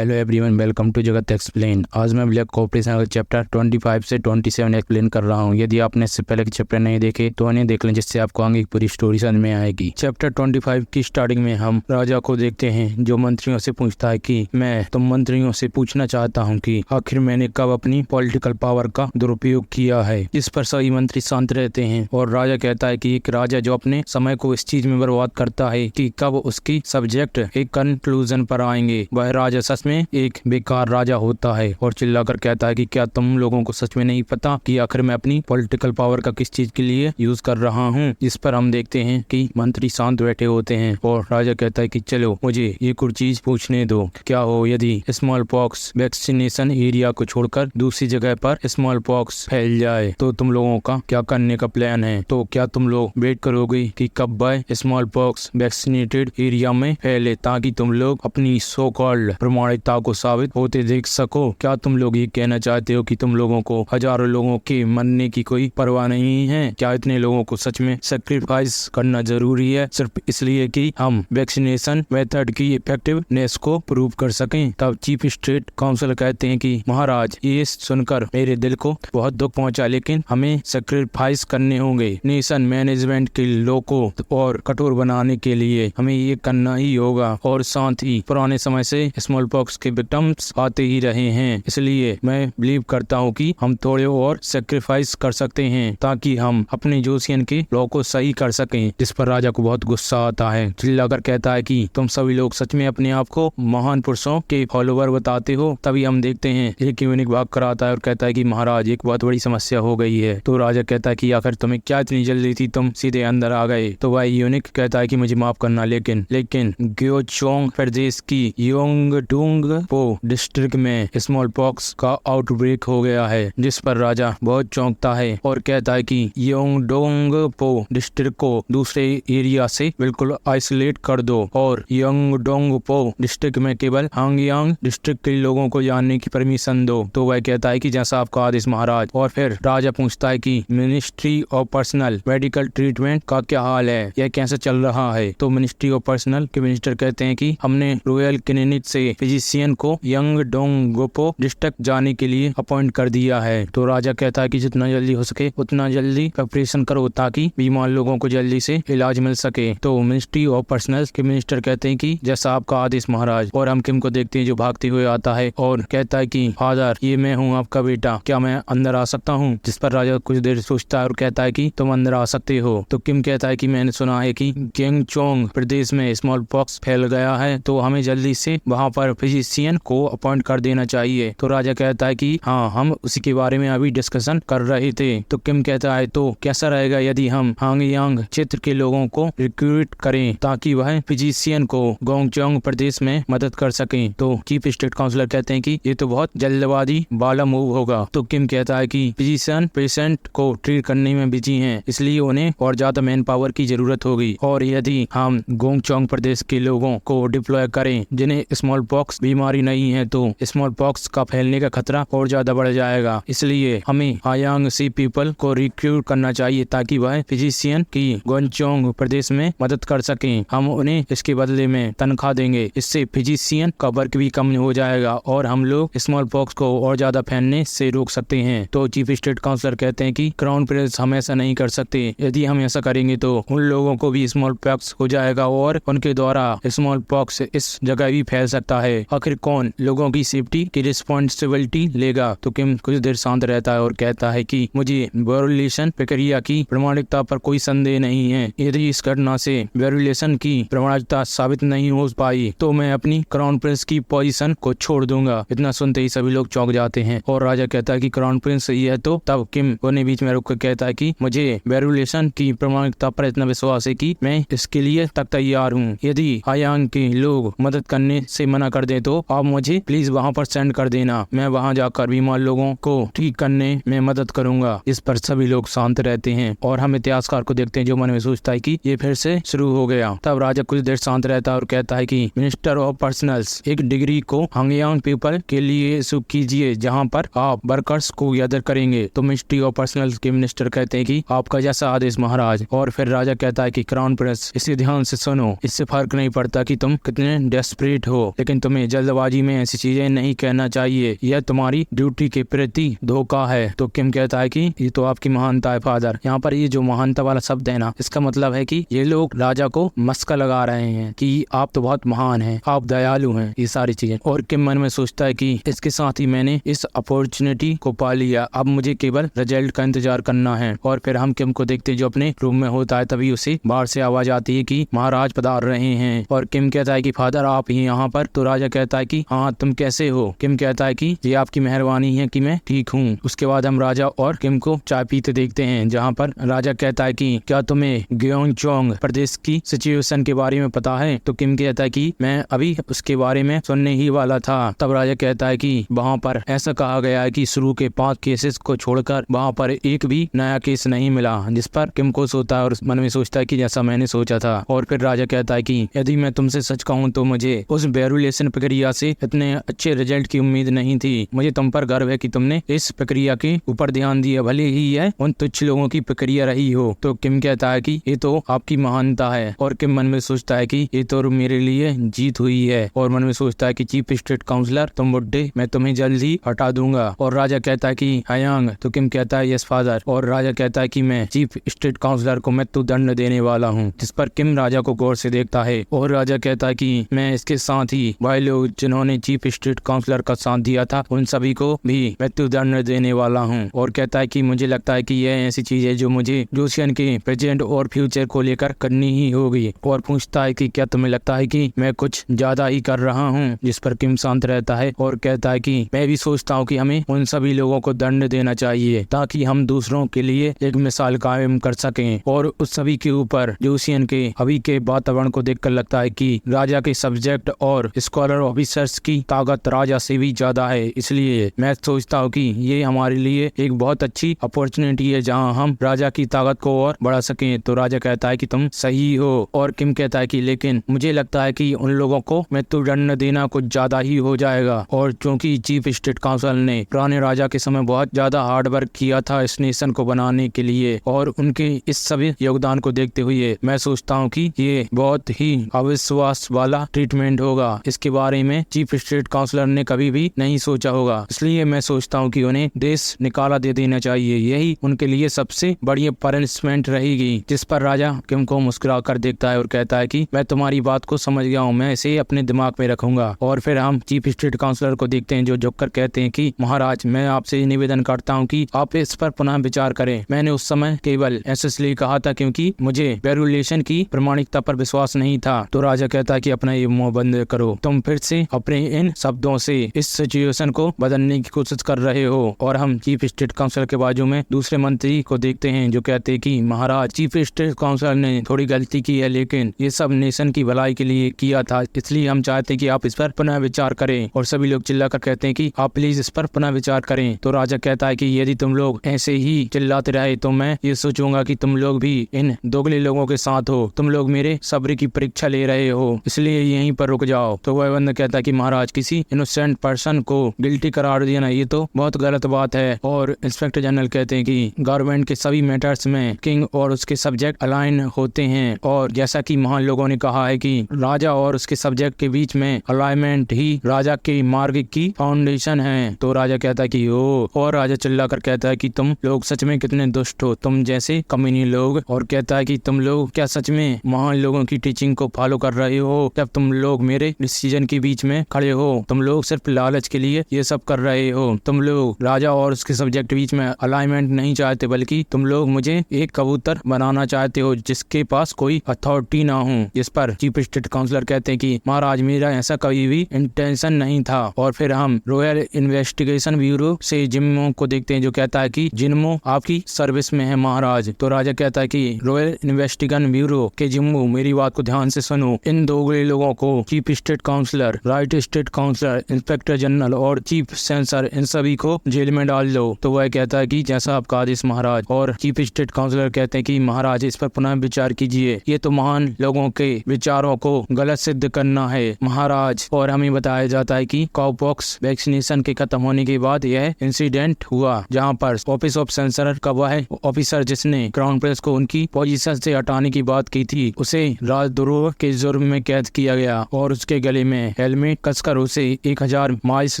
Hello everyone, welcome to जगत explain. आज मैं ब्लैक कॉपरेशन का चैप्टर 25 से 27 एक्सप्लेन कर रहा हूं। यदि आपने इससे पहले के चैप्टर नहीं देखे तो उन्हें देख लें, जिससे आपको आगे की पूरी स्टोरी समझ में आएगी। चैप्टर 25 की स्टार्टिंग में हम राजा को देखते हैं, जो मंत्रियों से पूछता है कि मैं तुम मंत्रियों से पूछना चाहता हूँ कि आखिर मैंने कब अपनी पॉलिटिकल पावर का दुरुपयोग किया है। इस पर सभी मंत्री शांत रहते हैं और राजा कहता है कि एक राजा जो अपने समय को इस चीज में बर्बाद करता है कि कब उसकी सब्जेक्ट एक कंक्लूजन पर आएंगे, वह राजा सच में एक बेकार राजा होता है। और चिल्लाकर कहता है कि क्या तुम लोगों को सच में नहीं पता कि आखिर मैं अपनी पॉलिटिकल पावर का किस चीज के लिए यूज कर रहा हूँ। इस पर हम देखते हैं कि मंत्री शांत बैठे होते हैं और राजा कहता है कि चलो मुझे ये कुछ चीज पूछने दो। क्या हो यदि स्मॉल पॉक्स वैक्सीनेशन एरिया को छोड़कर दूसरी जगह पर स्मॉल पॉक्स फैल जाए तो तुम लोगों का क्या करने का प्लान है? तो क्या तुम लोग वेट करोगे कि कब वह स्मॉल पॉक्स वैक्सीनेटेड एरिया में फैले ताकि तुम लोग अपनी सो कॉल्ड प्रमाणिकता को साबित होते देख सको? क्या तुम लोग ये कहना चाहते हो कि तुम लोगों को हजारों लोगों के मरने की कोई परवाह नहीं है? क्या इतने लोगों को सच में सेक्रीफाइस करना जरूरी है सिर्फ इसलिए कि हम वैक्सीनेशन मेथड की इफेक्टिवनेस को प्रूव कर सकें? तब चीफ स्टेट काउंसिल कहते हैं कि महाराज, ये सुनकर मेरे दिल को बहुत दुख पहुंचा, लेकिन हमें सेक्रीफाइस करने होंगे। नेशन मैनेजमेंट के लॉ को और कठोर बनाने के लिए हमें ये करना ही होगा। और साथ ही पुराने समय से स्मॉल पॉक्स के विक्टिम्स आते ही रहे हैं, इसलिए मैं बिलीव करता हूँ कि हम थोड़े और सेक्रीफाइस कर सकते हैं ताकि हम अपने जोशियन के लॉ को सही कर सकें। जिस पर राजा को बहुत गुस्सा आता है, चिल्लाकर कहता है कि तुम सभी लोग सच में अपने आप को महान पुरुषों के फॉलोवर बताते हो। तभी हम देखते हैं एक यूनिक भाग कर आता है और कहता है कि महाराज, एक बहुत बड़ी समस्या हो गई है। तो राजा कहता है कि आखिर तुम्हें क्या इतनी जल्दी थी, तुम सीधे अंदर आ गए। तो वह यूनिक कहता है कि मुझे माफ करना, लेकिन ग्योचोंग प्रदेश की योंगडोंगपो डिस्ट्रिक्ट में स्मॉल पॉक्स का आउटब्रेक हो गया है। जिस पर राजा बहुत चौंकता है और कहता है कि योंगडोंगपो डिस्ट्रिक्ट को दूसरे एरिया से बिल्कुल आइसोलेट कर दो और योंगडोंगपो डिस्ट्रिक्ट में केवल हांगयांग डिस्ट्रिक्ट के लोगों को जानने की परमिशन दो। तो वह कहता है कि जैसा आपका आदेश महाराज। और फिर राजा पूछता है कि ministry of personal medical treatment का क्या हाल है, यह कैसे चल रहा है? तो मिनिस्ट्री ऑफ पर्सनल के मिनिस्टर कहते हैं कि हमने रॉयल क्लिनिक से फिजिशियन को योंगडोंगपो डिस्ट्रिक्ट जाने के लिए अपॉइंट कर दिया है। तो राजा कहता है कि जितना जल्दी हो सके उतना जल्दी प्रिपरेशन करो ताकि बीमार लोगों को जल्दी से इलाज मिल सके। तो मिनिस्ट्री ऑफ पर्सनल के मिनिस्टर कहते हैं कि जैसा आपका आदेश महाराज। और हम किम को देखते हैं जो भागते हुए आता है और कहता है कि फादर, ये मैं हूँ आपका बेटा, क्या मैं अंदर आ सकता हूँ? जिस पर राजा कुछ देर सोचता है और कहता है कि तुम अंदर आ सकते हो। तो किम कहता है कि मैंने सुना है कि ग्योचोंग प्रदेश में स्मॉल पॉक्स फैल गया है, तो हमें जल्दी से वहाँ पर फिजिशियन को अपॉइंट कर देना चाहिए। तो राजा कहता है कि हाँ, हम उसी के बारे में अभी डिस्कशन कर रहे थे। तो किम कहता है तो कैसा रहेगा यदि हम हांगयांग क्षेत्र के लोगों को रिक्रूट करें ताकि वह फिजिशियन को ग्योचोंग प्रदेश में मदद कर सकें? तो चीफ स्टेट काउंसिलर कहते हैं कि ये तो बहुत जल्दबाजी वाला मूव होगा। तो किम कहता है कि फिजिशियन पेशेंट को ट्रीट करने में बिजी हैं, इसलिए उन्हें और ज्यादा मैन पावर की जरूरत होगी। और यदि हम ग्योचोंग प्रदेश के लोगों को डिप्लॉय करें जिन्हें स्मॉल पॉक्स बीमारी नहीं है, तो स्मॉल पॉक्स का फैलने का खतरा और ज्यादा बढ़ जाएगा। इसलिए हमें हायांग सी पीपल को रिक्रूट करना चाहिए ताकि वह फिजिशियन की ग्योचोंग प्रदेश में मदद कर सकें। हम उन्हें इसके बदले में तनख्वाह देंगे, इससे फिजिशियन का वर्क भी कम हो जाएगा और हम लोग स्मॉल पॉक्स को और ज्यादा फैलने से रोक सकते हैं। तो चीफ स्टेट काउंसिलर कहते हैं कि क्राउन प्रिंस हम ऐसा नहीं कर सकते। यदि हम ऐसा करेंगे तो उन लोगों को भी स्मॉल पॉक्स हो जाएगा और उनके द्वारा स्मॉल पॉक्स इस जगह भी फैल सकता है। आखिर कौन लोगों की सेफ्टी की रिस्पॉन्सिबिलिटी लेगा? तो किम कुछ देर शांत रहता है और कहता है कि मुझे वेरिफिकेशन प्रक्रिया की प्रामाणिकता पर कोई संदेह नहीं है। यदि इस घटना से वेरिफिकेशन की प्रामाणिकता साबित नहीं हो पाई तो मैं अपनी क्राउन प्रिंस की पोजीशन को छोड़ दूंगा। इतना सुनते ही सभी लोग चौंक जाते हैं और राजा कहता है कि क्राउन प्रिंस सही है। तो तब किम उन्हें बीच में रोक कर कहता है कि मुझे वेरिफिकेशन की प्रामाणिकता पर इतना विश्वास है कि मैं इसके लिए तक तैयार हूँ। यदि हायांग के लोग मदद करने से मना कर दे तो आप मुझे प्लीज वहाँ पर सेंड कर देना। मैं वहाँ जाकर बीमार लोगों को ठीक करने में मदद करूंगा। इस पर सभी लोग शांत रहते हैं और हम इतिहासकार को देखते हैं जो मन में सोचता है कि ये फिर से शुरू हो गया। तब राजा कुछ देर शांत रहता है और कहता है कि मिनिस्टर ऑफ पर्सनल्स एक डिग्री को हांगयांग पीपल के लिए इशू कीजिए जहाँ पर आप वर्कर्स को गैदर करेंगे। तो मिनिस्ट्री ऑफ पर्सनल्स के मिनिस्टर कहते हैं कि आपका जैसा आदेश महाराज। और फिर राजा कहता है कि क्राउन प्रिंस, इसे ध्यान से सुनो, इससे फर्क नहीं पड़ता कि तुम कितने डेस्परेट हो, लेकिन तुम्हें जल्दबाजी में ऐसी चीजें नहीं कहना चाहिए, यह तुम्हारी ड्यूटी के प्रति धोखा है। तो किम कहता है कि ये तो आपकी महानता है फादर। यहाँ पर ये जो महानता वाला शब्द है ना, इसका मतलब है कि ये लोग राजा को मस्का लगा रहे हैं कि आप तो बहुत महान हैं, आप दयालु हैं, ये सारी चीजें। और किम मन में सोचता है कि इसके साथ ही मैंने इस अपॉर्चुनिटी को पा लिया, अब मुझे केवल रिजल्ट का इंतजार करना है। और फिर हम किम को देखते हैं जो अपने रूम में होता है, तभी उसे बाहर से आवाज आती है कि महाराज पधार रहे हैं। और किम कहता है कि फादर आप ही यहाँ पर? तो राजा कहता है कि हाँ, तुम कैसे हो? किम कहता है कि ये आपकी मेहरबानी है कि मैं ठीक हूँ। उसके बाद हम राजा और किम को चाय पीते देखते हैं, जहाँ पर राजा कहता है कि क्या तुम्हें ग्योंगचोंग प्रदेश की सिचुएशन के बारे में पता है? तो किम कहता है कि मैं अभी उसके बारे में सुनने ही वाला था। तब राजा कहता है कि वहाँ पर ऐसा कहा गया है कि शुरू के 5 केसेस को छोड़कर वहाँ पर एक भी नया केस नहीं मिला, जिस पर किम खुश होता है और मन में सोचता है कि जैसा मैंने सोचा था। और फिर राजा कहता है कि यदि मैं तुमसे सच कहूँ तो मुझे उस वेरिफिकेशन प्रक्रिया से इतने अच्छे रिजल्ट की उम्मीद नहीं थी। मुझे तुम पर गर्व है कि तुमने इस प्रक्रिया के ऊपर ध्यान दिया, भले ही यह उन तुच्छ लोगों की प्रक्रिया रही हो। तो किम कहता है कि ये तो आपकी महानता है। और किम मन में सोचता है कि ये तो मेरे लिए जीत हुई है। और मन में सोचता है कि चीफ स्टेट काउंसलर तुम बुड्ढे, मैं तुम्हें जल्द ही हटा दूंगा। और राजा कहता है कि हयांग। तो किम कहता है यस फादर। और राजा कहता है कि मैं चीफ स्टेट काउंसलर को मृत्यु दंड देने वाला हूँ, जिस पर किम राजा को गौर से देखता है। और राजा कहता है कि मैं इसके साथ ही वही लोग जिन्होंने चीफ स्टेट काउंसलर का साथ दिया था उन सभी को भी मृत्यु दंड देने वाला हूँ। और कहता है कि मुझे लगता है कि यह ऐसी चीज है जो मुझे जोशियन के प्रेजेंट और फ्यूचर को लेकर करनी ही होगी। और पूछता है कि क्या तुम्हें लगता है कि मैं कुछ ज्यादा ही कर रहा हूँ? जिस पर किम शांत रहता है और कहता है कि मैं भी सोचता हूँ कि हमें उन सभी लोगों को दंड देना चाहिए ताकि हम दूसरों के लिए एक मिसाल कायम कर सकें। और उस सभी के ऊपर जोशियन के अभी के वातावरण को देखकर लगता है कि राजा के सब्जेक्ट और स्कॉलर ऑफिसर्स की ताकत राजा से भी ज्यादा है। इसलिए मैं सोचता हूँ कि ये हमारे लिए एक बहुत अच्छी अपॉर्चुनिटी है जहाँ हम राजा की ताकत को और बढ़ा सकें। तो राजा कहता है कि तुम सही हो। और किम कहता है कि लेकिन मुझे लगता है कि उन लोगों को मृत्यु दंड देना कुछ ज्यादा ही हो जाएगा। और क्योंकि चीफ स्टेट काउंसिल ने पुराने राजा के समय बहुत ज्यादा हार्ड वर्क किया था इस नेशन को बनाने के लिए, और उनके इस सभी योगदान को देखते हुए मैं सोचता हूँ कि ये बहुत ही अविश्वास वाला ट्रीटमेंट होगा। इसके बारे में चीफ स्टेट काउंसलर ने कभी भी नहीं सोचा होगा। इसलिए मैं सोचता हूँ कि उन्हें देश निकाला दे देना चाहिए, यही उनके लिए सबसे बड़ी पनिशमेंट रहेगी। जिस पर राजा किम को मुस्कुरा कर देखता है और कहता है कि मैं तुम्हारी बात को समझ गया हूँ, मैं इसे अपने दिमाग में रखूंगा। और फिर हम चीफ स्टेट काउंसलर को देखते हैं जो झुककर कहते हैं कि महाराज मैं आपसे निवेदन करता हूँ कि आप इस पर पुनः विचार करें। मैंने उस समय केवल ऐसा इसलिए कहा था क्योंकि मुझे वेरिफिकेशन की प्रामाणिकता पर विश्वास नहीं था। तो राजा कहता है कि अपना ये मुंह बंद करो, तुम फिर से अपने इन शब्दों से इस सिचुएशन को बदलने की कोशिश कर रहे हो। और हम चीफ स्टेट काउंसिल के बाजू में दूसरे मंत्री को देखते हैं जो कहते हैं कि महाराज चीफ स्टेट काउंसिल ने थोड़ी गलती की है, लेकिन ये सब नेशन की भलाई के लिए किया था, इसलिए हम चाहते हैं कि आप इस पर पुनः विचार करें। और सभी लोग चिल्लाकर कहते हैं कि आप प्लीज इस पर पुनः विचार करें। तो राजा कहता है कि यदि तुम लोग ऐसे ही चिल्लाते रहे तो मैं ये सोचूंगा कि तुम लोग भी इन दोगले लोगों के साथ हो, तुम लोग मेरे सब्र की परीक्षा ले रहे हो, इसलिए यहीं पर रुक जाओ। तो वह बंदा कहता है कि महाराज किसी इनोसेंट पर्सन को गिल्टी करार देना ये तो बहुत गलत बात है। और इंस्पेक्टर जनरल कहते हैं कि गवर्नमेंट के सभी मैटर्स में किंग और उसके सब्जेक्ट अलाइन होते हैं, और जैसा कि महान लोगों ने कहा है कि राजा और उसके सब्जेक्ट के बीच में अलाइनमेंट ही राजा के मार्ग की फाउंडेशन है। तो राजा कहता है कि ओ, और राजा चिल्लाकर कहता है कि तुम लोग सच में कितने दुष्ट हो, तुम जैसे कमीनी लोग। और कहता है कि तुम लोग क्या सच में महान लोगों की टीचिंग को फॉलो कर रहे हो? जब तुम लोग मेरे डिसीजन के बीच में खड़े हो, तुम लोग सिर्फ लालच के लिए ये सब कर रहे हो। तुम लोग राजा और उसके सब्जेक्ट बीच में अलाइनमेंट नहीं चाहते, बल्कि तुम लोग मुझे एक कबूतर बनाना चाहते हो जिसके पास कोई अथॉरिटी ना हो। जिस पर चीफ स्टेट काउंसलर कहते हैं कि महाराज मेरा ऐसा कभी भी इंटेंशन नहीं था। और फिर हम रॉयल इन्वेस्टिगेशन ब्यूरो से जिम्मो को देखते हैं जो कहता है कि जिम्मो आपकी सर्विस में है महाराज। तो राजा कहता है कि रॉयल इन्वेस्टिगेशन ब्यूरो के जिम्मो मेरी बात को ध्यान से सुनो, इन दोगले लोगों को chief state counsellor, right state counsellor, inspector general और चीफ सेंसर इन सभी को जेल में डाल दो। तो वह कहता है कि जैसा आपका आदेश महाराज। और चीफ स्टेट काउंसलर कहते हैं कि महाराज इस पर पुनः विचार कीजिए, ये तो महान लोगों के विचारों को गलत सिद्ध करना है महाराज। और हमें बताया जाता है कि काउपॉक्स वैक्सीनेशन के खत्म होने के बाद यह इंसिडेंट हुआ जहां पर ऑफिस ऑफ सेंसर का वह ऑफिसर जिसने क्राउन प्रिंस को उनकी पोजीशन से हटाने की बात की थी उसे राजद्रोह के जुर्म में कैद किया गया और उसके गले में हेलमेट कसकर उसे 1000 माइल्स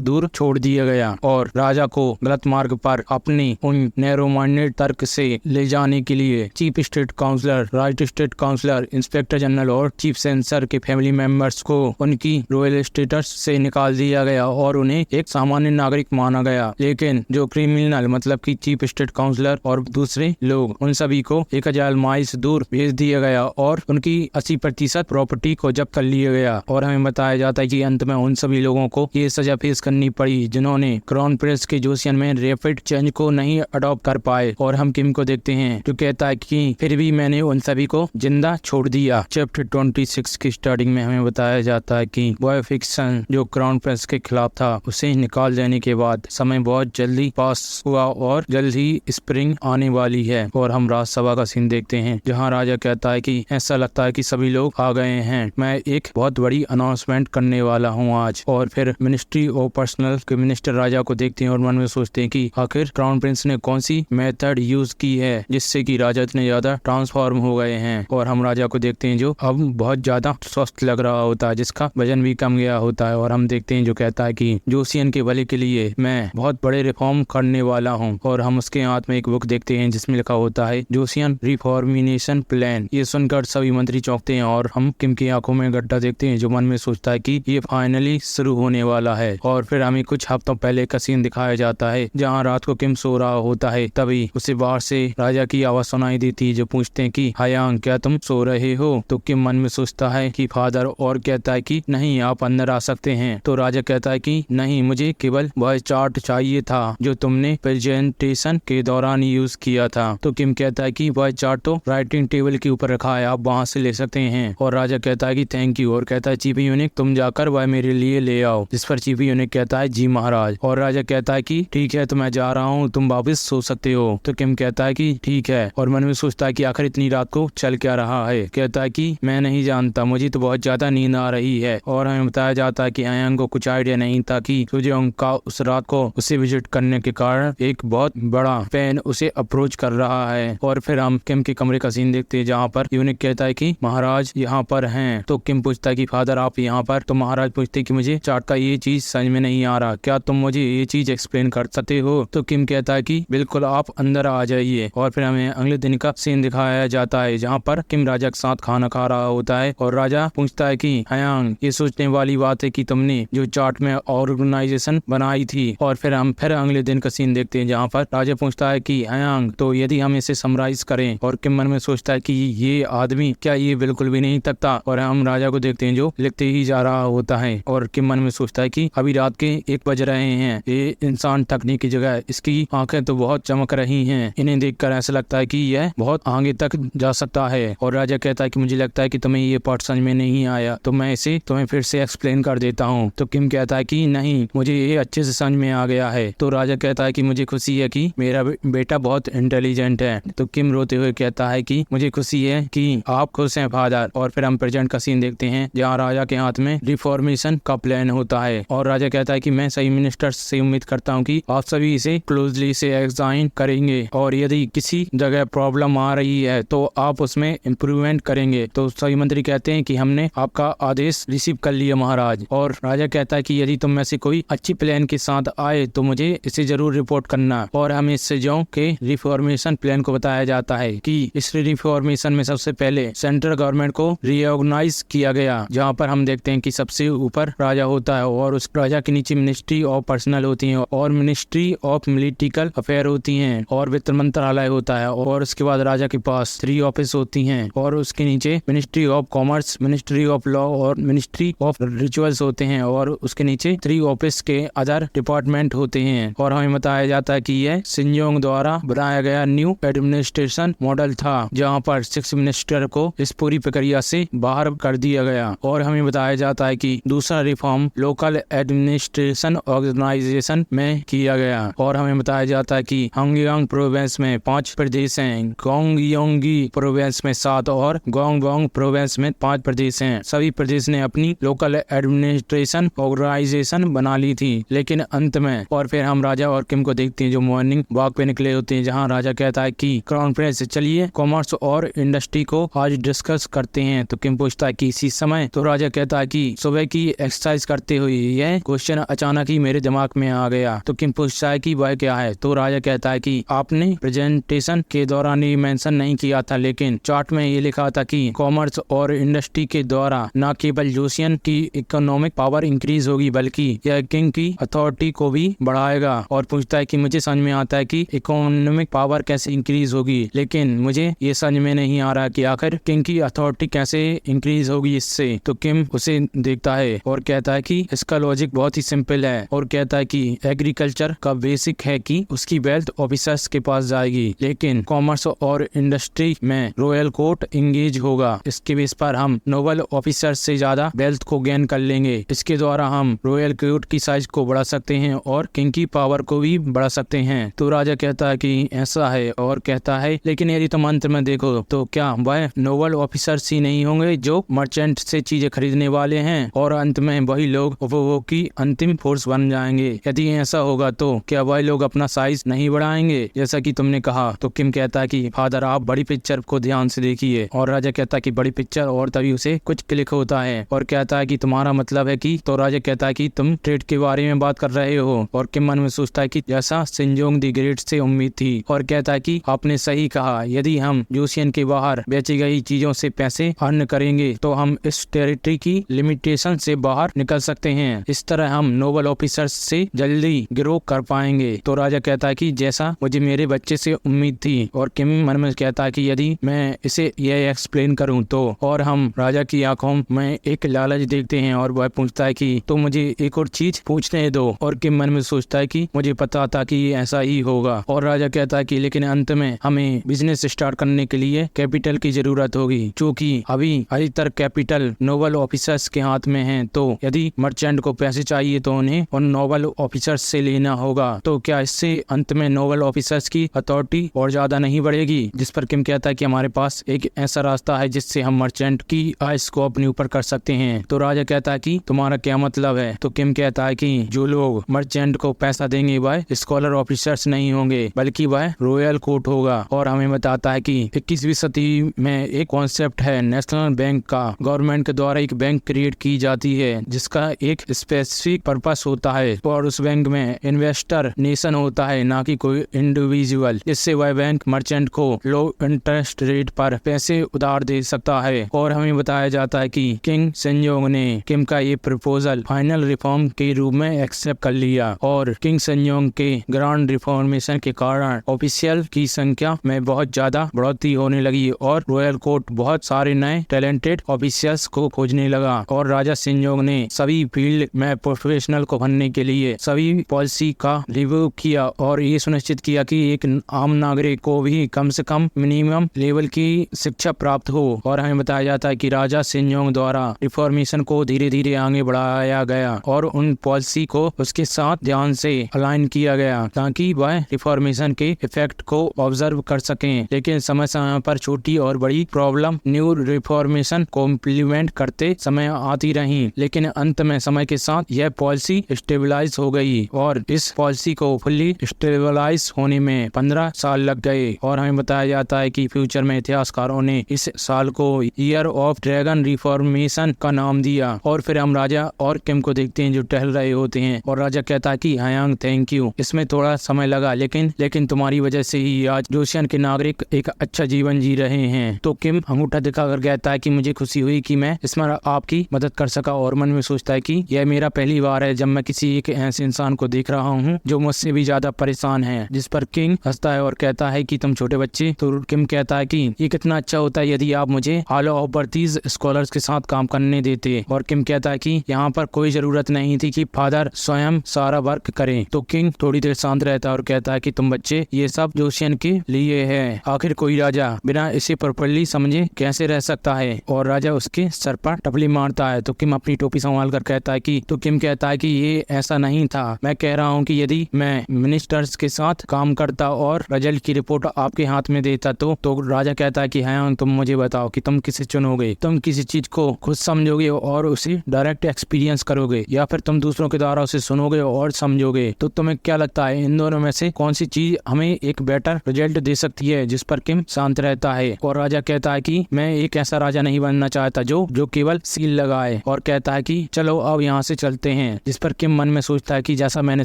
दूर छोड़ दिया गया और राजा को गलत मार्ग पर अपनी उन नैरो माइंडेड तर्क से ले जाने के लिए chief state counsellor, right state counsellor, inspector general और चीफ सेंसर के फैमिली मेंबर्स को उनकी रॉयल स्टेटस से निकाल दिया गया और उन्हें एक सामान्य नागरिक माना गया। लेकिन जो क्रिमिनल मतलब कि चीफ स्टेट काउंसलर और दूसरे लोग, उन सभी को 1000 माइल्स दूर भेज दिया गया और उनकी 80% प्रॉपर्टी को जब्त कर लिया गया। और हमें बताया जाता है कि अंत में उन सभी लोगों को ये सजा फेस करनी पड़ी जिन्होंने क्राउन प्रिंस के जोशियन में रैपिड चेंज को नहीं अडॉप्ट कर पाए। और हम किम को देखते हैं जो कहता है कि फिर भी मैंने उन सभी को जिंदा छोड़ दिया। चैप्टर 26 की स्टार्टिंग में हमें बताया जाता है कि बॉय फिक्सन जो क्राउन प्रिंस के खिलाफ था उसे निकाल देने के बाद समय बहुत जल्दी पास हुआ और जल्द ही स्प्रिंग आने वाली है। और हम राज्यसभा का सीन देखते हैं जहाँ राजा कहता है कि ऐसा लगता है कि सभी लोग आ गए हैं, मैं एक बहुत बड़ी अनाउंसमेंट करने वाला हूँ आज। और फिर मिनिस्ट्री ऑफ पर्सनल के मिनिस्टर राजा को देखते हैं और मन में सोचते हैं कि आखिर क्राउन प्रिंस ने कौन सी मेथड यूज की है जिससे कि राजा इतने ज्यादा ट्रांसफॉर्म हो गए हैं। और हम राजा को देखते हैं जो अब बहुत ज्यादा स्वस्थ लग रहा होता है, जिसका वजन भी कम गया होता है। और हम देखते हैं जो कहता है कि जोशियन के भले के लिए मैं बहुत बड़े रिफॉर्म करने वाला हूँ। और हम उसके हाथ में एक बुक देखते हैं जिसमें लिखा होता है जोशियन रिफॉर्मेशन प्लान। ये सुनकर सभी मंत्री चौंकते हैं और हम किम की आंखों में गड्ढा देखते हैं जो मन में सोचता है कि ये फाइनली शुरू होने वाला है। और फिर हमें कुछ हफ्तों पहले का सीन दिखाया जाता है जहाँ रात को किम सो रहा होता है, तभी उसे बाहर से राजा की आवाज सुनाई देती है जो पूछते हैं कि हयांग क्या तुम सो रहे हो। तो किम मन में सोचता है कि फादर और कहता है कि नहीं आप अंदर आ सकते हैं। तो राजा कहता है कि नहीं, मुझे केवल वह चार्ट चाहिए था जो तुमने प्रेजेंटेशन के दौरान यूज किया था। तो किम कहता है कि वह चार्ट तो राइटिंग टेबल के ऊपर रखा है, आप वहाँ से ले सकते हैं। और राजा कहता है कि थैंक यू और कहता है चीफ यूनिक तुम जाकर वह मेरे लिए ले आओ। जिस पर चीफ यूनिक कहता है जी महाराज। और राजा कहता है कि ठीक है तो मैं जा रहा हूँ, तुम वापस सो सकते हो। तो किम कहता है कि ठीक है और मन में सोचता है कि आखिर इतनी रात को चल क्या रहा है। कहता है कि मैं नहीं जानता, मुझे तो बहुत ज्यादा नींद आ रही है। और हमें बताया जाता है कि अयांग को कुछ आइडिया नहीं था कि सुजेओंग का उस रात को उसे विजिट करने के कारण एक बहुत बड़ा फैन उसे अप्रोच कर रहा है। और फिर हम किम के कमरे का सीन देखते हैं जहाँ पर यूनिक कहता है कि महाराज यहाँ पर हैं। तो किम पूछता है कि फादर आप यहाँ पर। तो महाराज पूछते कि मुझे चार्ट का ये चीज समझ में नहीं आ रहा, क्या तुम मुझे ये चीज एक्सप्लेन कर सकते हो। तो किम कहता है कि बिल्कुल आप अंदर आ जाइए। और फिर हमें अगले दिन का सीन दिखाया जाता है जहाँ पर किम राजा के साथ खाना खा रहा होता है और राजा पूछता है कि हयांग ये सोचने वाली बात है कि तुमने जो चार्ट में ऑर्गेनाइजेशन बनाई थी। और फिर हम फिर अगले दिन का सीन देखते हैं जहाँ पर राजा पूछता है कि हयांग तो यदि हम इसे समराइज करें। और किम मन में सोचता है कि ये आदमी क्या ये बिल्कुल भी नहीं थकता। और हम राजा को देखते हैं जो लिखते ही जा रहा होता है और किम मन में सोचता है कि अभी रात के 1 बज रहे हैं, ये इंसान थकने की जगह इसकी आंखें तो बहुत चमक रही हैं, इन्हें देखकर ऐसा लगता है कि यह बहुत आगे तक जा सकता है। और राजा कहता है कि मुझे लगता है कि तुम्हें ये पार्ट समझ में नहीं आया तो मैं इसे तुम्हें फिर से एक्सप्लेन कर देता हूँ। तो किम कहता है कि नहीं मुझे ये अच्छे से समझ में आ गया है। तो राजा कहता है कि मुझे खुशी है कि मेरा बेटा बहुत इंटेलिजेंट है। तो किम रोते हुए कहता है कि मुझे खुशी है कि आप खुश हैं फादर। और फिर हम प्रेजेंट का सीन देखते हैं जहाँ राजा के हाथ में रिफॉर्मेशन का प्लान होता है और राजा कहता है कि मैं सही मिनिस्टर से उम्मीद करता हूँ कि आप सभी इसे क्लोजली से एग्जामिन करेंगे और यदि किसी जगह प्रॉब्लम आ रही है तो आप उसमें इम्प्रूवमेंट करेंगे। तो सभी मंत्री कहते हैं कि हमने आपका आदेश रिसीव कर लिया महाराज। और राजा कहता है कि यदि तुम में से कोई अच्छी प्लान के साथ आए तो मुझे इसे जरूर रिपोर्ट करना। और हमें सेजोंग के रिफॉर्मेशन प्लान को बताया जाता है कि इस रिफॉर्मेशन में सबसे पहले सेंट्रल गवर्नमेंट को रिऑर्गेनाइज किया गया जहाँ पर हम देखते हैं कि सबसे ऊपर राजा होता है और उस राजा के नीचे मिनिस्ट्री ऑफ पर्सनल होती है और मिनिस्ट्री ऑफ मिलिटिकल अफेयर होती हैं और वित्त मंत्रालय होता है। और उसके बाद राजा के पास 3 ऑफिस होती हैं और उसके नीचे ministry of commerce, ministry of law और मिनिस्ट्री ऑफ रिचुअल्स होते हैं और उसके नीचे 3 ऑफिस के अदर डिपार्टमेंट होते हैं। और हमें बताया जाता है कि यह सिंजोंग द्वारा बनाया गया न्यू एडमिनिस्ट्रेशन मॉडल था जहाँ पर 6 मिनिस्टर को इस पूरी प्रक्रिया से बाहर कर दिया गया। और हमें बताया जाता है कि दूसरा रिफॉर्म लोकल एडमिनिस्ट्रेशन ऑर्गेनाइजेशन में किया गया। और हमें बताया जाता है कि हांगयांग प्रोविंस में 5 प्रदेश हैं, गोंगयोंगी प्रोविंस में 7 और गोंगबोंग प्रोविंस में 5 प्रदेश हैं। सभी प्रदेश ने अपनी लोकल एडमिनिस्ट्रेशन ऑर्गेनाइजेशन बना ली थी लेकिन अंत में। और फिर हम राजा और किम को देखते हैं जो मॉर्निंग वॉक पे निकले होते हैं जहाँ राजा कहता है कि क्राउन प्रिंस चलिए कॉमर्स और इंडस्ट्री को आज डिस्कस करते हैं। तो किम पूछता है कि इसी समय। तो राजा कहता है कि सुबह की एक्सरसाइज करते हुए यह क्वेश्चन अचानक ही मेरे दिमाग में आ गया। तो किम पूछता है कि वह क्या है। तो राजा कहता है कि आपने प्रेजेंटेशन के दौरान ये मेंशन नहीं किया था, लेकिन चार्ट में ये लिखा था कि कॉमर्स और इंडस्ट्री के द्वारा न केवल जोशियन की इकोनॉमिक पावर इंक्रीज होगी बल्कि यह किंग की अथॉरिटी को भी बढ़ाएगा। और पूछता है कि मुझे समझ में आता है कि इकोनॉमिक पावर कैसे इंक्रीज होगी, लेकिन मुझे ये समझ में नहीं आ रहा कि आखिर किंग की अथॉरिटी कैसे इंक्रीज होगी इससे। तो किम उसे देखता है और कहता है कि इसका लॉजिक बहुत ही सिंपल है, और कहता है कि एग्रीकल्चर का बेसिक है कि उसकी वेल्थ ऑफिसर्स के पास जाएगी, लेकिन कॉमर्स और इंडस्ट्री में रॉयल कोर्ट इंगेज होगा। इसके बेस पर हम नोबल ऑफिसर से ज्यादा वेल्थ को गेन कर लेंगे। इसके द्वारा हम रॉयल कोर्ट की साइज को बढ़ा सकते हैं और किंग की पावर को भी बढ़ा सकते हैं। तो राजा कहता है कि ऐसा है, और कहता है लेकिन यदि तुम अंत में देखो तो क्या वह नोबल ऑफिसर्स ही नहीं होंगे जो मर्चेंट से चीजें खरीदने वाले हैं, और अंत में वही लोग उपभोग की अंतिम फोर्स बन जाएंगे। यदि ऐसा होगा तो क्या वह लोग अपना साइज नहीं बढ़ाएंगे जैसा कि तुमने कहा। तो किम कहता है कि फादर आप बड़ी पिक्चर को ध्यान से देखिए। और राजा कहता है कि बड़ी पिक्चर, और तभी उसे कुछ क्लिक होता है और कहता है कि तुम्हारा मतलब है कि। तो राजा कहता है कि तुम ट्रेड के बारे में बात कर रहे हो, और किम मन में सोचता है कि जैसा शिनजोंग द ग्रेट से उम्मीद थी, और कहता है कि आपने सही कहा, यदि हम जोशियन के बाहर बेची गई चीजों से पैसे अर्न करेंगे तो हम इस टेरिटरी की लिमिटेशन से बाहर निकल सकते हैं। इस तरह हम नोबल ऑफिसर्स से जल्दी ग्रो कर पाएंगे। तो राजा कहता है कि जैसा मुझे मेरे बच्चे से उम्मीद थी। और किम मन में कहता है कि यदि मैं इसे यह एक्सप्लेन करूं तो, और हम राजा की आंखों में एक लालच देखते हैं, और वह पूछता है कि तो मुझे एक और चीज पूछने दो। और किम मन में सोचता है कि मुझे पता था कि ऐसा ही होगा। और राजा कहता है कि लेकिन अंत में हमें बिजनेस स्टार्ट करने के लिए कैपिटल की जरूरत होगी, क्योंकि अभी तक कैपिटल नोबल ऑफिसर्स के हाथ में है। तो यदि मर्चेंट को पैसे चाहिए तो उन्हें उन नोबल ऑफिसर्स से लेना होगा। तो क्या इससे अंत में नोबल ऑफिसर्स की अथॉरिटी और ज्यादा नहीं बढ़ेगी। जिस पर किम कहता है कि हमारे पास एक ऐसा रास्ता है जिससे हम मर्चेंट की आइस को अपने ऊपर कर सकते हैं। तो राजा कहता है कि तुम्हारा क्या मतलब है। तो किम कहता है कि जो लोग मर्चेंट को पैसा देंगे वह स्कॉलर ऑफिसर्स नहीं होंगे बल्कि वह रॉयल कोर्ट होगा। और हमें बताता है कि 21वीं सदी में एक कॉन्सेप्ट है नेशनल बैंक का। गवर्नमेंट के द्वारा एक बैंक क्रिएट की जाती है जिसका एक स्पेसिफिक पर्पस होता है, और उस बैंक में इन्वेस्टर नेशन होता है, ना कि कोई इंडिविजुअल। इससे वह बैंक मर्चेंट को लो इंटरेस्ट रेट पर पैसे उधार दे सकता है। और हमें बताया जाता है कि किंग शिनजोंग ने किम का ये प्रपोजल फाइनल रिफॉर्म के रूप में एक्सेप्ट कर लिया, और किंग शिनजोंग के ग्रांड रिफॉर्मेशन के कारण ऑफिशियल की संख्या में बहुत ज्यादा बढ़ोतरी होने लगी, और रॉयल कोर्ट बहुत सारे नए टैलेंटेड ऑफिशियल्स को खोजने लगा। और राजा शिनजोंग ने सभी फील्ड में प्रोफेशनल को भरने के लिए सभी पॉलिसी का रिव्यू किया, और ये सुनिश्चित किया कि एक आम नागरिक को भी कम से कम मिनिमम लेवल की शिक्षा प्राप्त हो। और हमें बताया जाता है कि राजा शिनजोंग द्वारा रिफॉर्मेशन को धीरे धीरे आगे बढ़ाया गया, और उन पॉलिसी को उसके साथ ध्यान से अलाइन किया गया ताकि वह रिफॉर्मेशन के इफेक्ट को ऑब्जर्व कर सकें। लेकिन समय समय पर छोटी और बड़ी प्रॉब्लम न्यू रिफॉर्मेशन को इम्प्लीमेंट करते समय आती रही, लेकिन अंत में समय के साथ यह पॉलिसी स्टेबलाइज हो गई, और इस पॉलिसी को फुल्ली स्टेबलाइज होने में 15 साल लग गए। और हमें बताया जाता है कि फ्यूचर में इतिहासकारों ने इस साल को ईयर ऑफ ड्रैगन रिफॉर्मेशन का नाम दिया। और फिर हम राजा और किम को देखते हैं जो टहल रहे होते हैं, और राजा कहता है कि हयांग थैंक यू, इसमें थोड़ा समय लगा लेकिन तुम्हारी वजह से ही आज जोशियन के नागरिक एक अच्छा जीवन जी रहे हैं। तो किम अंगूठा दिखाकर कहता है कि मुझे खुशी हुई कि मैं इसमें आपकी मदद कर सका, और मन में सोचता है कि यह मेरा पहली बार है जब मैं किसी एक ऐसे इंसान को देख रहा हूँ जो मुझसे भी ज्यादा परेशान है। जिस पर किंग हंसता है और कहता है कि तुम छोटे बच्चे। तो किम कहता है कि ये कितना अच्छा होता है यदि आप मुझे हॉलो ऑफ बर्थीज स्कॉलर्स के साथ काम करने देते। और किम कहता है कि यहाँ पर कोई जरूरत नहीं थी कि फादर स्वयं सारा वर्क करें। तो किंग थोड़ी देर शांत रहता है और कहता है कि तुम बच्चे ये सब जोशियन के लिए है। आखिर कोई राजा बिना इसे प्रॉपर्ली समझे कैसे रह सकता है। और राजा उसके सर पर टपली मारता है। तो किम अपनी टोपी संभाल कर कहता है कि, तो किम कहता है कि ये ऐसा नहीं था, मैं कह रहा हूँ कि यदि मैं मिनिस्टर्स के साथ काम करता और रिजल्ट की रिपोर्ट आपके हाथ में देता तो राजा कहता है कि हाँ तुम मुझे बताओ कि तुम किसे चुनोगे। तुम किसी चीज को खुद समझोगे और उसे डायरेक्ट एक्सपीरियंस करोगे, या फिर तुम दूसरों के द्वारा उसे सुनोगे और समझोगे। तो तुम्हें क्या लगता है इन दोनों में से कौन सी चीज हमें एक बेटर रिजल्ट दे सकती है। जिस पर किम शांत रहता है और राजा कहता है कि मैं एक ऐसा राजा नहीं बनना चाहता जो केवल सील लगाए। है और कहता है कि चलो अब यहाँ से चलते हैं। जिस पर किम मन में सोचता है कि जैसा मैंने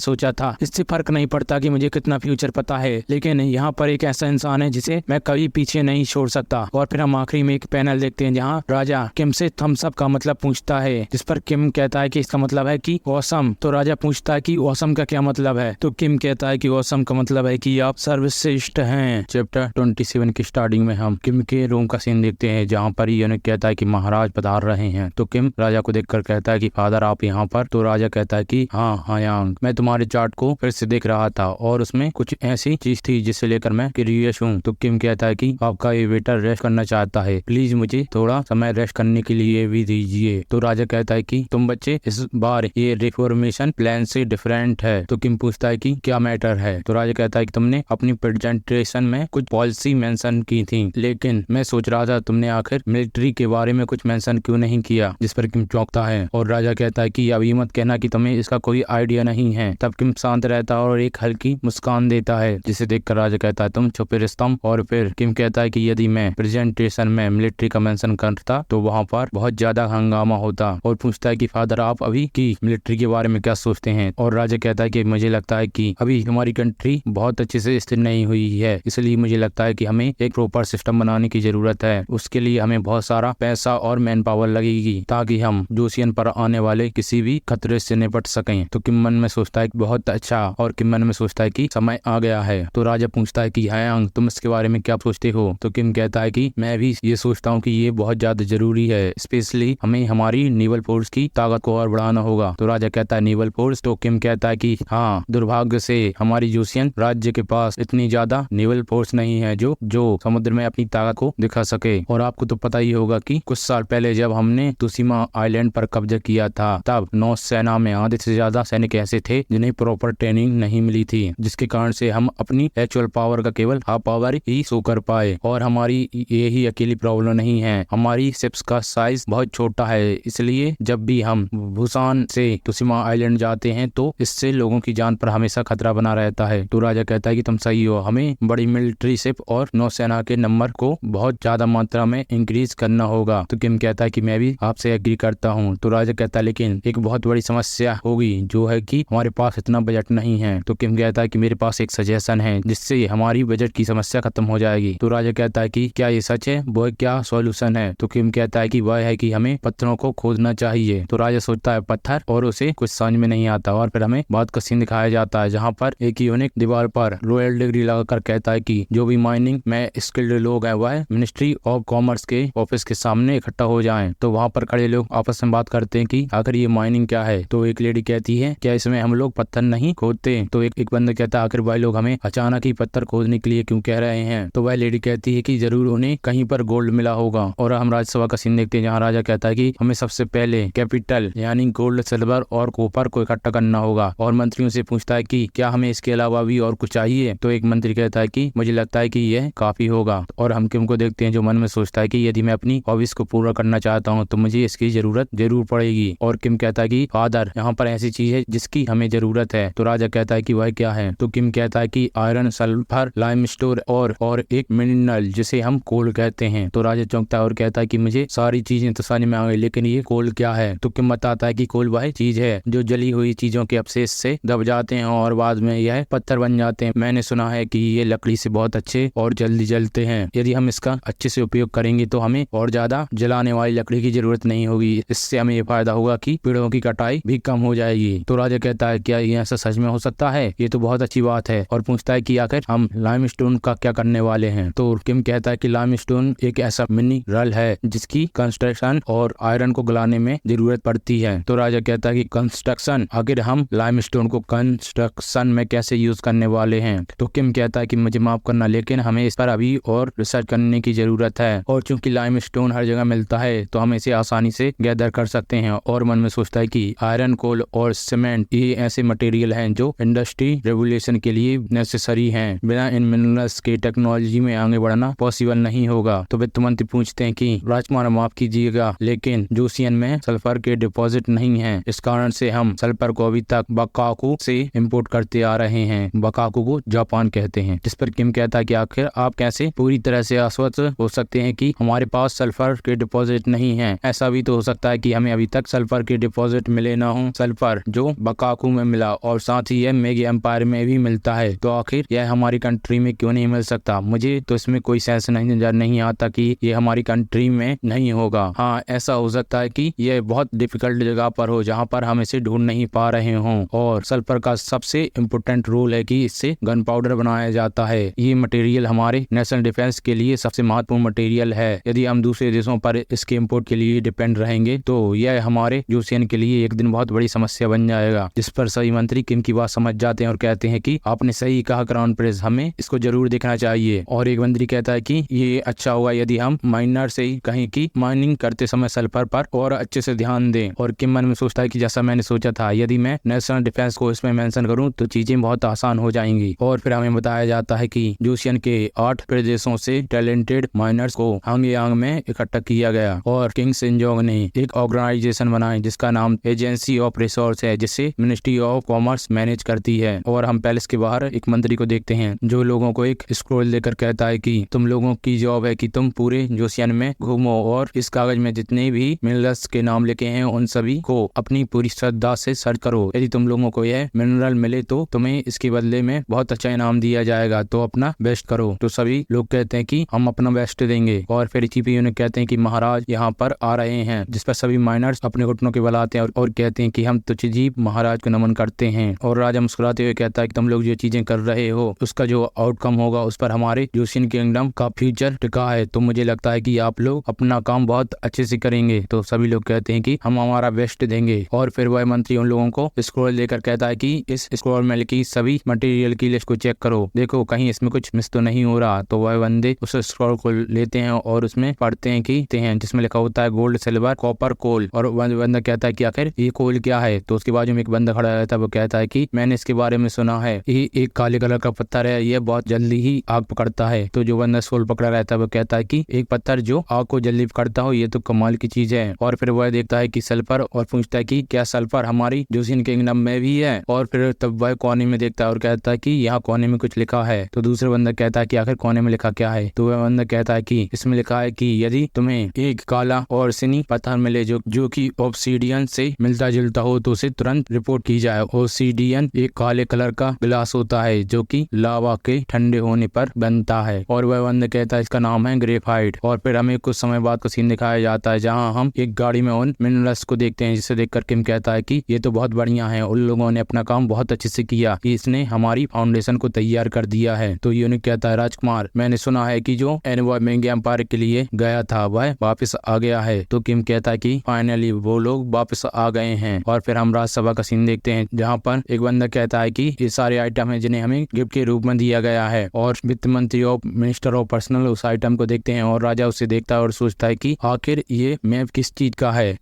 सोचा था, इससे फर्क नहीं पड़ता कि मुझे कितना फ्यूचर पता है, लेकिन यहाँ पर एक ऐसा इंसान है जिसे मैं कभी पीछे नहीं छोड़ सकता। और फिर हम आखिरी में एक पैनल देखते हैं जहाँ राजा किम से थम्स अप का मतलब पूछता है, जिस पर किम कहता है कि इसका मतलब है कि ऑसम। तो राजा पूछता है कि ऑसम का क्या मतलब है, तो किम कहता है कि ऑसम का मतलब है कि आप सर्वश्रेष्ठ हैं। चैप्टर 27 की स्टार्टिंग में हम किम के रूम का सीन देखते हैं जहाँ पर यूनिक कहता है कि महाराज पधार रहे हैं। तो किम राजा को देखकर कहता है कि फादर आप यहाँ पर। तो राजा कहता है कि हाँ यांग, मैं तुम्हारे चार्ट को फिर से देख रहा था और उसमें कुछ ऐसी चीज थी जिसे लेकर मैं क्यूरियस हूँ। तो किम कहता है कि आपका ये वेटर रेस्ट करना चाहता है, प्लीज मुझे थोड़ा समय रेस्ट करने के लिए भी दीजिए। तो राजा कहता है कि तुम बच्चे इस बार ये रिफॉर्मेशन प्लान से डिफरेंट है। तो किम पूछता है कि क्या मैटर है। तो राजा कहता है कि तुमने अपनी प्रेजेंटेशन में कुछ पॉलिसी मेंशन की थी, लेकिन मैं सोच रहा था तुमने आखिर मिलिट्री के बारे में कुछ मेंशन क्यों नहीं किया। जिस पर किम चौंकता है और राजा कहता है कि अब ये मत कहना कि तुम्हें इसका कोई आइडिया नहीं है। तब किम शांत रहता है और एक हल्की मुस्कान देता है, जिसे देखकर राजा कहता है तुम छुपे रुस्तम। और फिर किम कहता है कि यदि मैं प्रेजेंटेशन में मिलिट्री का मेंशन करता तो वहाँ पर बहुत ज्यादा हंगामा होता। और पूछता है कि फादर आप अभी की मिलिट्री के बारे में क्या सोचते हैं। और राजा कहता है कि मुझे लगता है कि अभी हमारी कंट्री बहुत अच्छे से स्थिर नहीं हुई है, इसलिए मुझे लगता है कि हमें एक प्रॉपर सिस्टम बनाने की जरूरत है। उसके लिए हमें बहुत सारा पैसा और मैन पावर लगेगी ताकि हम जोशियन पर आने वाले किसी भी खतरे से निपट सकें। तो किम मन में सोचता है बहुत अच्छा, और किम मन में सोचता है कि समय आ गया है। तो राजा पूछता है कि यांग तुम इसके बारे में क्या सोचते हो। तो किम कहता है कि मैं भी ये सोचता हूँ कि ये बहुत ज्यादा जरूरी है, स्पेशली हमें हमारी नेवल फोर्स की ताकत को और बढ़ाना होगा। तो राजा कहता है नेवल फोर्स। तो किम कहता है कि हाँ, दुर्भाग्य से हमारी जोशियन राज्य के पास इतनी ज्यादा नेवल फोर्स नहीं है जो समुद्र में अपनी ताकत को दिखा सके। और आपको तो पता ही होगा कि कुछ साल पहले जब हमने तुसीमा आइलैंड पर कब्जा किया था तब नौसेना में आधे से ज्यादा सैनिक ऐसे थे जिन्हें प्रॉपर ट्रेनिंग नहीं मिली थी, जिसके कारण से हम अपनी एक्चुअल पावर का केवल हाफ पावर ही शो कर पाए। और हमारी यही अकेली प्रॉब्लम नहीं है, हमारी शिप्स का साइज बहुत छोटा है, इसलिए जब भी हम बुसान से तुसीमा आइलैंड जाते हैं तो इससे लोगों की जान पर हमेशा खतरा बना रहता है। तो राजा कहता है कि तुम सही हो, हमें बड़ी मिलिट्री शिप और नौसेना के नंबर को बहुत ज्यादा मात्रा में इंक्रीज करना होगा। तो किम कहता है कि मैं भी आपसे एग्री करता हूँ। तो राजा कहता है लेकिन एक बहुत बड़ी समस्या होगी, जो है कि हमारे पास इतना बजट नहीं है। तो किम कहता है कि मेरे पास एक सजेशन है जिससे हमारी बजट की समस्या खत्म हो जाएगी। तो राजा कहता है कि क्या ये सच है, वो क्या सॉल्यूशन है। तो किम कहता है कि वह है कि हमें पत्थरों को खोदना चाहिए। तो राजा सोचता है पत्थर, और उसे कुछ समझ में नहीं आता। और फिर हमें बहुत का सीन दिखाया जाता है जहाँ पर एक यूनिक दीवार पर रॉयल डिग्री लगाकर कहता है कि जो भी माइनिंग में स्किल्ड लोग हैं वह मिनिस्ट्री ऑफ कॉमर्स के ऑफिस के सामने इकट्ठा हो जाएं। तो वहाँ पर खड़े लोग आपस में बात करते हैं कि आखिर ये माइनिंग क्या है। तो एक लेडी कहती है क्या इसमें हम लोग पत्थर नहीं खोदते। तो एक बंदा कहता है आखिर वह लोग हमें अचानक ही पत्थर खोदने के लिए क्यों कह रहे हैं। तो वह लेडी कहती है कि जरूर उन्हें कहीं पर गोल्ड मिला होगा। और हम राज्यसभा का सीन देखते हैं जहाँ राजा कहता है कि हमें सबसे पहले कैपिटल यानी गोल्ड, सिल्वर और कॉपर को इकट्ठा करना होगा। और मंत्रियों से पूछता है कि क्या हमें इसके अलावा भी और कुछ चाहिए। तो एक मंत्री कहता है कि मुझे लगता है कि यह काफी होगा। और हम किम को देखते हैं जो मन में सोचता है कि यदि मैं अपनी हॉबीज को पूरा करना चाहता हूँ तो मुझे इसकी जरूरत जरूर पड़ेगी। और किम कहता है कि फादर यहाँ पर ऐसी चीज है जिसकी हमें जरूरत है। तो राजा कहता है कि वह क्या है। तो किम कहता है कि आयरन, सल्फर, लाइमस्टोन और एक मिनरल जिसे हम कोल कहते हैं। तो राजा चौंकता है और कहता है कि मुझे सारी चीजें तो समझ में आ गई, लेकिन ये कोल क्या है। तो किम बताता है कि कोल वह चीज है जो जली हुई चीजों के अवशेष से दब जाते हैं और बाद में यह पत्थर बन जाते हैं। मैंने सुना है कि ये लकड़ी से बहुत अच्छे और जल्दी जलते हैं। यदि हम इसका अच्छे से उपयोग करेंगे तो हमें और ज्यादा जलाने वाली लकड़ी की जरूरत नहीं होगी। इससे हमें ये फायदा होगा कि पेड़ों की कटाई भी कम हो जाएगी। तो राजा कहता है क्या ये ऐसा सच में हो सकता है, ये तो बहुत अच्छी बात है। और पूछता है कि आखिर हम लाइमस्टोन का क्या करने वाले हैं। तो किम कहता है कि लाइमस्टोन एक ऐसा मिनरल है जिसकी कंस्ट्रक्शन और आयरन को गलाने में जरूरत पड़ती है। तो राजा कहता है कि कंस्ट्रक्शन, आखिर हम लाइमस्टोन को कंस्ट्रक्शन में कैसे यूज करने वाले हैं। तो किम कहता है कि मुझे माफ करना, लेकिन हमें इस पर अभी और रिसर्च करने की जरूरत है। और चूंकि लाइमस्टोन हर जगह मिलता है तो हम इसे आसानी से गैदर कर सकते हैं। और मन में सोचता है कि आयरन, कोल और सीमेंट ये ऐसे मटेरियल हैं जो इंडस्ट्री रेवोल्यूशन के लिए नेसेसरी हैं। बिना इन मिनरल्स के टेक्नोलॉजी में आगे बढ़ना पॉसिबल नहीं होगा। तो वित्त मंत्री पूछते हैं कि राजकुमार माफ कीजिएगा, लेकिन जोशियन में सल्फर के डिपॉजिट नहीं है, इस कारण से हम सल्फर को अभी तक बकाकू से इंपोर्ट करते आ रहे हैं। बकाकू को जापान कहते हैं। जिस पर किम कहता है कि आखिर आप कैसे पूरी तरह से आश्वस्त हो सकते हैं कि हमारे पास सल्फर के डिपॉजिट नहीं है। ऐसा भी तो तो हो सकता है कि हमें अभी तक सल्फर के डिपॉजिट मिले ना हो, सल्फर जो बकाकू में मिला और साथ ही यह मेगी एम्पायर में भी मिलता है, तो आखिर यह हमारी कंट्री में क्यों नहीं मिल सकता। मुझे तो इसमें कोई सेंस नजर नहीं आता कि ये हमारी कंट्री में नहीं होगा। हाँ, ऐसा हो सकता है कि यह बहुत डिफिकल्ट जगह पर हो जहाँ पर हम इसे ढूंढ नहीं पा रहे हों। और सल्फर का सबसे इम्पोर्टेंट रोल है कि इससे गन पाउडर बनाया जाता है। ये मटेरियल हमारे नेशनल डिफेंस के लिए सबसे महत्वपूर्ण मटेरियल है। यदि हम दूसरे देशों पर इसके इम्पोर्ट के लिए डिपेंड रहेंगे तो यह हमारे यूएन के लिए एक दिन बहुत बड़ी समस्या बन जाएगा, जिस पर सभी मंत्री किम की बात समझ जाते हैं और कहते हैं कि आपने सही कहा क्राउन प्रिंस, हमें इसको जरूर देखना चाहिए। और एक मंत्री कहता है कि ये अच्छा होगा यदि हम माइनर से ही कहीं की माइनिंग करते समय सल्फर पर और अच्छे से ध्यान दें। और किम मन में सोचता है कि जैसा मैंने सोचा था, यदि मैं नेशनल डिफेंस को इसमें मेंशन करूं तो चीजें बहुत आसान हो जाएंगी। और फिर हमें बताया जाता है कि यूएन के 8 प्रदेशों से टैलेंटेड माइनर्स को हांगयांग में इकट्ठा किया गया और किंग सिंजोंग ने एक ऑर्गेनाइजेशन बनाई जिसका नाम एजेंसी ऑफ रिसोर्स है, जिसे मिनिस्ट्री ऑफ कॉमर्स मैनेज करती है। और हम पैलेस के बाहर एक मंत्री को देखते हैं जो लोगों को एक स्क्रोल देकर कहता है कि तुम लोगों की जॉब है कि तुम पूरे यूएन में घूमो और इस कागज में जितने भी मिनरल्स के नाम लिखे हैं उन सभी को अपनी पूरी श्रद्धा से सर्च करो। यदि तुम लोगों को यह मिनरल मिले तो तुम्हें इसके बदले में बहुत अच्छा इनाम दिया जाएगा, तो अपना बेस्ट करो। तो सभी लोग कहते हैं कि हम अपना बेस्ट देंगे। और फिर चीफ यूनिट कहते हैं कि महाराज यहाँ पर आ रहे हैं, जिस पर सभी माइनर्स अपने घुटनों के बल आते हैं और कहते हैं कि हम तुझे महाराज को नमन करते हैं। और राजा मुस्कुराते हुए कहता है कि तुम लोग जो चीजें कर रहे हो उसका जो आउटकम होगा उस पर हमारे यूएन किंगडम का फ्यूचर टिका है, तो मुझे लगता है कि आप लोग अपना काम बहुत अच्छे से करेंगे। तो सभी लोग कहते हैं कि हम हमारा बेस्ट देंगे। और फिर वह मंत्री उन लोगों को स्क्रॉल देकर कहता है कि इस स्क्रॉल में लिखी सभी मटेरियल की लिस्ट को चेक करो, देखो कहीं इसमें कुछ मिस तो नहीं हो रहा। तो वह बंदे उस स्क्रॉल को लेते हैं और उसमें पढ़ते हैं कि जिसमें लिखा होता है गोल्ड, सिल्वर, कॉपर, कोल। और बंदा कहता है कि आखिर ये कोल क्या है। तो उसके बाजू में एक बंदा खड़ा रहता है, वो कहता है कि मैंने इसके बारे में सुना है, ये एक काले कलर का पत्थर है, ये बहुत जल्दी ही आग पकड़ता है। तो जो बंदा स्क्रॉल पकड़ा रहता है वो कहता है कि एक पत्थर जो आग को जल्दी पकड़ता हो, ये तो कमाल की चीज है। और फिर वह देखता है कि सल्फर और पूछता है कि क्या सल्फर हमारी यूएन किंगडम में भी है। और फिर तब वह कोने में देखता है और कहता है कि यहाँ कोने में कुछ लिखा है। तो दूसरा बंदा कहता है कि आखिर कोने में लिखा क्या है। तो वह बंदा कहता है कि इसमें लिखा है कि यदि तुम्हें एक काला और सिनी पत्थर मिले जो कि ऑब्सीडियन से मिलता जुलता हो तो उसे तुरंत रिपोर्ट की जाए। ऑब्सीडियन एक काले कलर का ग्लास होता है जो कि लावा के ठंडे होने पर बनता है। और वह बंदा कहता है इसका नाम है ग्रेफाइट। और फिर हमें कुछ समय बाद का सीन दिखाया जाता है जहाँ हम एक गाड़ी में उन मिनरल्स को देखते हैं, जिसे देखकर किम कहता है कि ये तो बहुत बढ़िया है, उन लोगों ने अपना काम बहुत अच्छे से किया, इसने हमारी फाउंडेशन को तैयार कर दिया है। तो यूनिक कहता है राजकुमार, मैंने सुना है कि जो एनवॉय मेगी एम्पायर के लिए गया था वह वापस आ गया है। तो किम कहता है कि फाइनली वो लोग वापस आ गए हैं। और फिर हम राज्यसभा का सीन देखते हैं जहाँ पर एक बंदा कहता है कि ये सारे आइटम है जिन्हें हमें गिफ्ट के रूप में दिया गया है। और वित्त मंत्री और मिनिस्टर ऑफ पर्सनल उस आइटम को देखते हैं और राजा उसे देखता है और सोचता है कि आखिर ये मैप किस चीज का है।